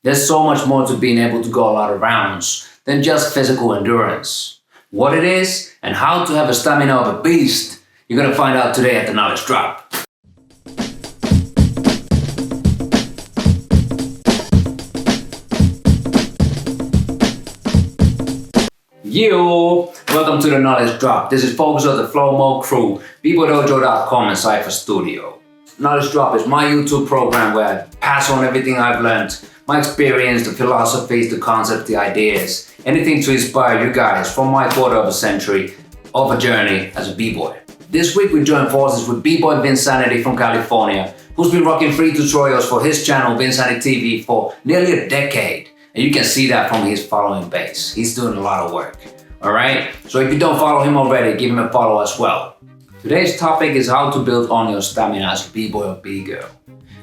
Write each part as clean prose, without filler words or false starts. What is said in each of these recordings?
There's so much more to being able to go a lot of rounds than just physical endurance. What it is and how to have a stamina of a beast, you're gonna find out today at the Knowledge Drop. Yo! Welcome to the Knowledge Drop. This is focus of the Flow Mode crew, bboydojo.com and Cypher Studio. Knowledge Drop is my YouTube program where I pass on everything I've learned, my experience, the philosophies, the concepts, the ideas, anything to inspire you guys from my quarter of a century of a journey as a b-boy. This week we join forces with b-boy Vincanity from California, who's been rocking free tutorials for his channel VincaniTV for nearly a decade. And you can see that from his following base. He's doing a lot of work. Alright? So if you don't follow him already, give him a follow as well. Today's topic is how to build on your stamina as a b-boy or b-girl.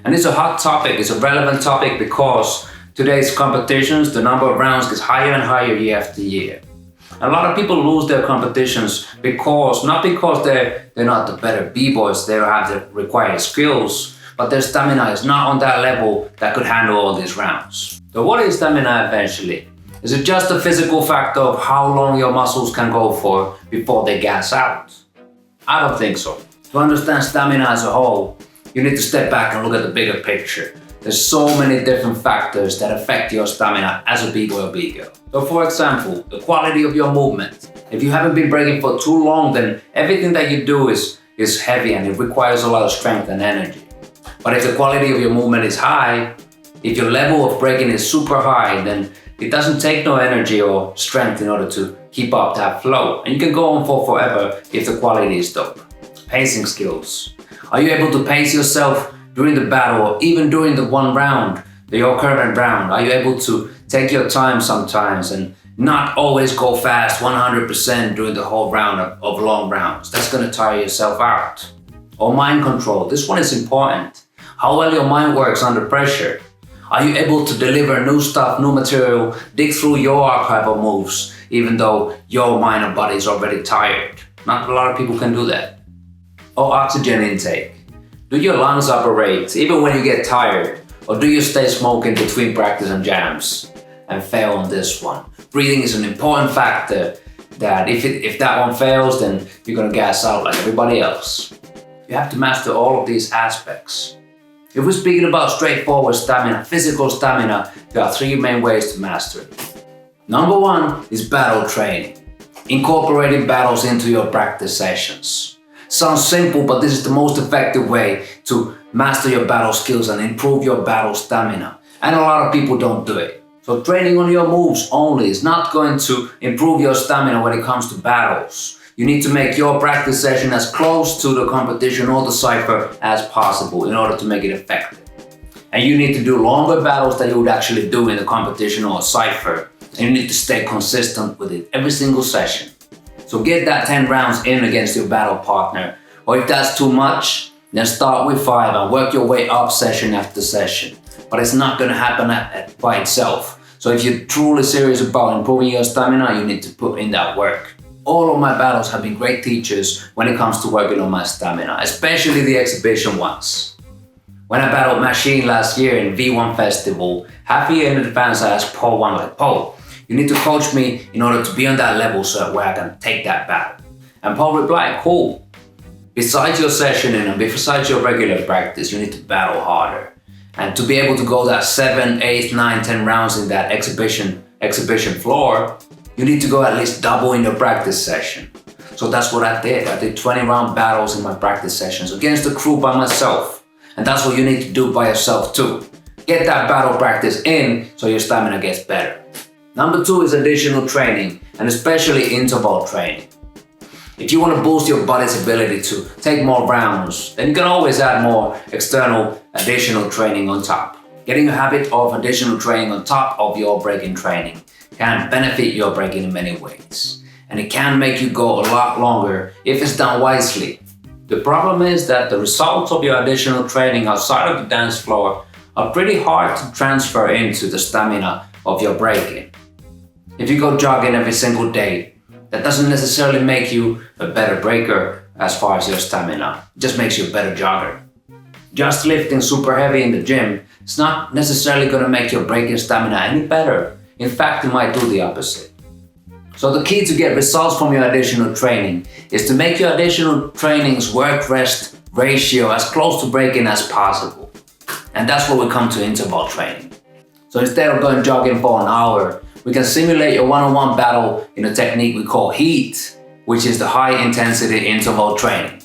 And it's a hot topic, it's a relevant topic because today's competitions, the number of rounds gets higher and higher year after year. A lot of people lose their competitions not because they're not the better b-boys, they don't have the required skills, but their stamina is not on that level that could handle all these rounds. So what is stamina eventually? Is it just a physical factor of how long your muscles can go for before they gas out? I don't think so. To understand stamina as a whole, you need to step back and look at the bigger picture. There's so many different factors that affect your stamina as a b-boy or b-girl. So for example, the quality of your movement. If you haven't been breaking for too long, then everything that you do is heavy and it requires a lot of strength and energy. But if the quality of your movement is high, if your level of breaking is super high, then it doesn't take no energy or strength in order to keep up that flow. And you can go on for forever if the quality is dope. Pacing skills. Are you able to pace yourself during the battle or even during the one round, your current round? Are you able to take your time sometimes and not always go fast 100% during the whole round of long rounds? That's gonna tire yourself out. Or mind control. This one is important. How well your mind works under pressure. Are you able to deliver new stuff, new material, dig through your archive of moves, even though your mind and body is already tired? Not a lot of people can do that. Or oxygen intake. Do your lungs operate even when you get tired? Or do you stay smoking between practice and jams? And fail on this one. Breathing is an important factor that if that one fails, then you're gonna gas out like everybody else. You have to master all of these aspects. If we're speaking about straightforward stamina, physical stamina, there are three main ways to master it. Number one is battle training. Incorporating battles into your practice sessions. Sounds simple, but this is the most effective way to master your battle skills and improve your battle stamina. And a lot of people don't do it. So training on your moves only is not going to improve your stamina when it comes to battles. You need to make your practice session as close to the competition or the cypher as possible in order to make it effective. And you need to do longer battles than you would actually do in the competition or a cypher. And you need to stay consistent with it every single session. So get that 10 rounds in against your battle partner. Or if that's too much, then start with 5 and work your way up session after session. But it's not going to happen by itself. So if you're truly serious about improving your stamina, you need to put in that work. All of my battles have been great teachers when it comes to working on my stamina, especially the exhibition ones. When I battled Machine last year in V1 Festival, half a year in advance I asked Paul one like, Paul, you need to coach me in order to be on that level so where I can take that battle. And Paul replied, cool. Besides your session and besides your regular practice, you need to battle harder. And to be able to go that 7, 8, 9, 10 rounds in that exhibition floor, you need to go at least double in your practice session. So that's what I did. I did 20 round battles in my practice sessions against the crew by myself. And that's what you need to do by yourself too. Get that battle practice in so your stamina gets better. Number 2 is additional training, and especially interval training. If you want to boost your body's ability to take more rounds, then you can always add more external additional training on top. Getting a habit of additional training on top of your breaking training can benefit your breaking in many ways. And it can make you go a lot longer if it's done wisely. The problem is that the results of your additional training outside of the dance floor are pretty hard to transfer into the stamina of your breaking. If you go jogging every single day, that doesn't necessarily make you a better breaker as far as your stamina. It just makes you a better jogger. Just lifting super heavy in the gym It's not necessarily going to make your breaking stamina any better. In fact, it might do the opposite. So the key to get results from your additional training is to make your additional training's work-rest ratio as close to breaking as possible. And that's where we come to interval training. So instead of going jogging for an hour, we can simulate your one-on-one battle in a technique we call heat, which is the high-intensity interval training.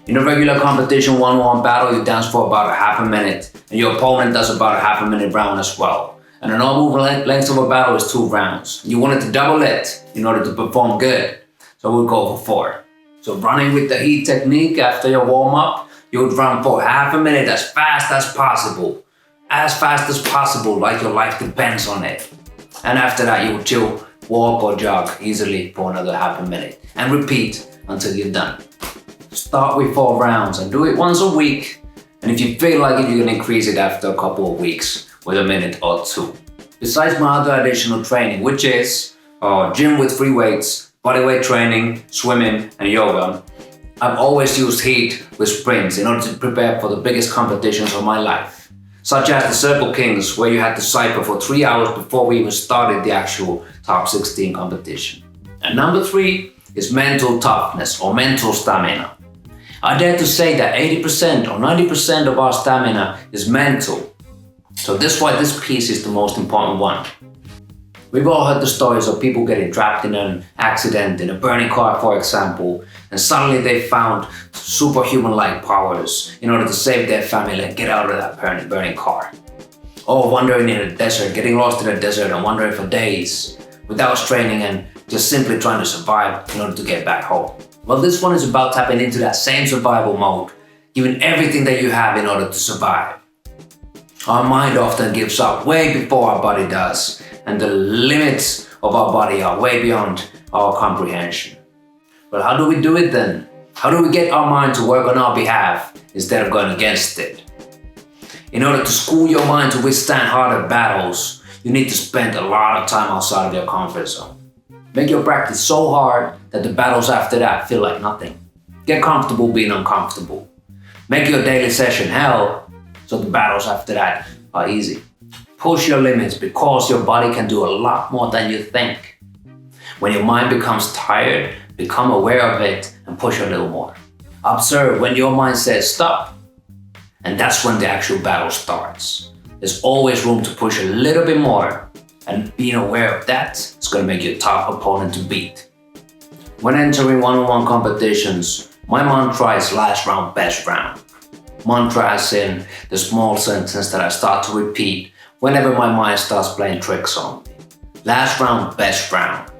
In a regular competition one-on-one battle, you dance for about a half a minute, and your opponent does about a half a minute round as well. And the normal length of a battle is 2 rounds. You wanted to double it in order to perform good, so we'll go for 4. So running with the heat technique after your warm-up, you would run for half a minute as fast as possible. As fast as possible, like your life depends on it. And after that, you would chill, walk or jog easily for another half a minute. And repeat until you're done. Start with 4 rounds and do it once a week. And if you feel like it, you can increase it after a couple of weeks with a minute or 2. Besides my other additional training, which is gym with free weights, bodyweight training, swimming, and yoga, I've always used heat with sprints in order to prepare for the biggest competitions of my life, such as the Circle Kings, where you had to cycle for 3 hours before we even started the actual top 16 competition. And number 3 is mental toughness or mental stamina. I dare to say that 80% or 90% of our stamina is mental. So that's why this piece is the most important one. We've all heard the stories of people getting trapped in an accident, in a burning car for example, and suddenly they found superhuman-like powers in order to save their family and get out of that burning car. Or wandering in a desert, getting lost in a desert and wandering for days without training and just simply trying to survive in order to get back home. Well, this one is about tapping into that same survival mode, giving everything that you have in order to survive. Our mind often gives up way before our body does, and the limits of our body are way beyond our comprehension. But how do we do it then? How do we get our mind to work on our behalf instead of going against it? In order to school your mind to withstand harder battles, you need to spend a lot of time outside of your comfort zone. Make your practice so hard that the battles after that feel like nothing. Get comfortable being uncomfortable. Make your daily session hell, so the battles after that are easy. Push your limits because your body can do a lot more than you think. When your mind becomes tired, become aware of it and push a little more. Observe when your mind says stop, and that's when the actual battle starts. There's always room to push a little bit more, and being aware of that is going to make you a tough opponent to beat. When entering one-on-one competitions, my mantra is last round, best round. Mantra as in the small sentence that I start to repeat whenever my mind starts playing tricks on me. Last round, best round.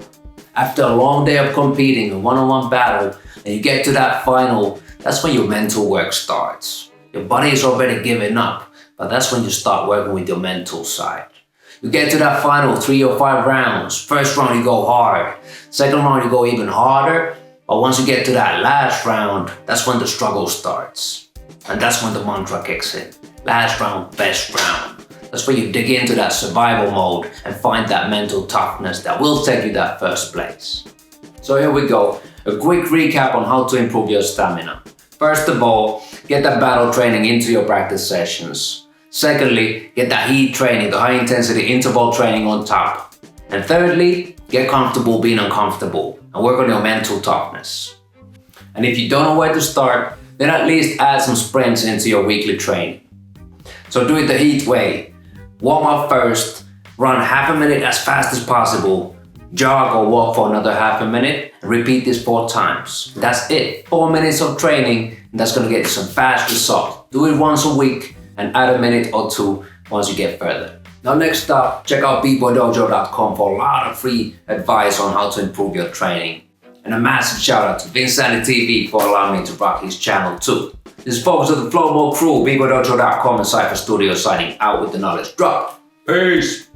After a long day of competing in one-on-one battle and you get to that final, that's when your mental work starts. Your body is already giving up, but that's when you start working with your mental side. You get to that final 3 or 5 rounds. First round you go hard. Second round you go even harder. But once you get to that last round, that's when the struggle starts. And that's when the mantra kicks in. Last round, best round. That's where you dig into that survival mode and find that mental toughness that will take you that first place. So here we go. A quick recap on how to improve your stamina. First of all, get that battle training into your practice sessions. Secondly, get that heat training, the high intensity interval training on top. And thirdly, get comfortable being uncomfortable and work on your mental toughness. And if you don't know where to start, then at least add some sprints into your weekly training. So do it the heat way. Warm up first, run half a minute as fast as possible, jog or walk for another half a minute, and repeat this 4 times. That's it, 4 minutes of training, and that's gonna get you some fast results. Do it once a week and add a minute or 2 once you get further. Now next up, check out bboydojo.com for a lot of free advice on how to improve your training. And a massive shout out to VincaniTV for allowing me to rock his channel too. This is Focus of the Flow Mo crew, bboydojo.com and Cypher Studio signing out with the knowledge drop. Peace!